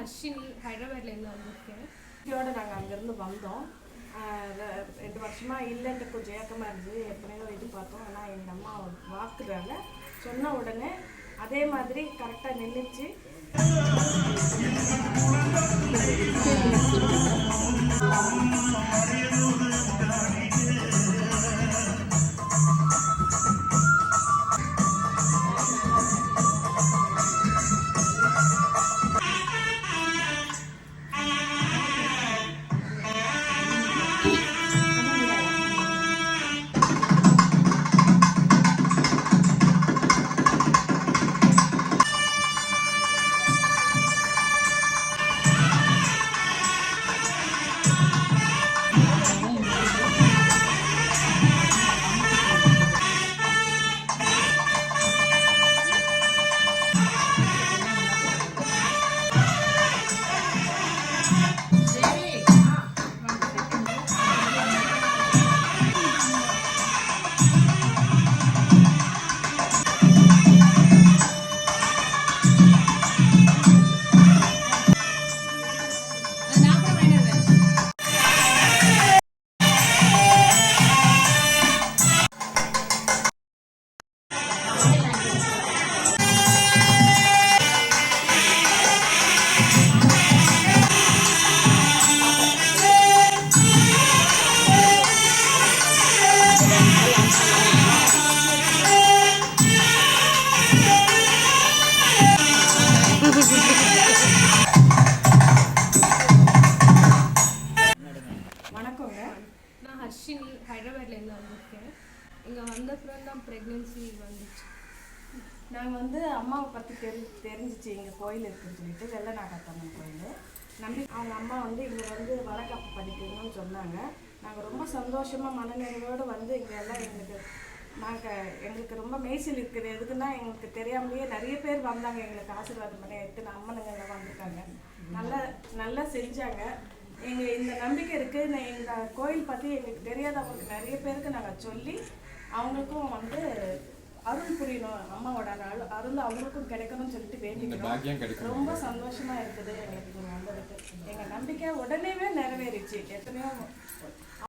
ஹர்ஷினி ஹைதராபாத்லேருந்து வந்திருக்கேன். இதோட நாங்கள் அங்கேருந்து வந்தோம். 2 வருஷமாக இல்லைன்ட்டு கொஞ்சம் ஏக்கமாக இருந்துச்சு. எப்படியோ இது பார்த்தோம். ஆனால் எங்கள் அம்மா வாக்குறாங்க சொன்ன உடனே அதே மாதிரி கரெக்டாக நின்றுச்சு. வணக்கங்க, நான் ஹர்ஷினி ஹைதராபாத்லேருந்து வந்திருக்கேன். இங்கே வந்தப்புறம் தான் ப்ரெக்னென்சி வந்துச்சு. நாங்கள் அம்மாவை பற்றி தெரிஞ்சிச்சு. இங்கே கோயில் இருக்குதுன்னு சொல்லிட்டு வெள்ளை நாகாத்தம்மன் கோயில் அவங்க அம்மா இங்கே வளக்காப்பு பண்ணிக்கணும்னு சொன்னாங்க. நாங்கள் ரொம்ப சந்தோஷமாக மனநிறைவோடு இங்கே எல்லாம் எங்களுக்கு ரொம்ப மெய்சில் இருக்குது. எதுக்குன்னா எங்களுக்கு தெரியாமலேயே நிறைய பேர் வந்தாங்க. எங்களுக்கு ஆசீர்வாதம் பண்ணி எத்தனை அம்மனுங்கெல்லாம் வந்திருக்காங்க. நல்லா செஞ்சாங்க. இந்த நம்பிக்கை இருக்குது. இந்த கோயில் பற்றி எங்களுக்கு தெரியாதவங்களுக்கு நிறைய பேருக்கு நாங்கள் சொல்லி அவங்களுக்கும் அருள் புரியணும், அம்மாவோட அருள் அவங்களுக்கும் கிடைக்கணும்னு சொல்லிட்டு வேண்டிக்கிறோம். ரொம்ப சந்தோஷமாக இருக்குது எங்களுக்கு இங்கே வந்ததுக்கு. எங்கள் நம்பிக்கை உடனேவே நிறைவேறிச்சு. எத்தனையோ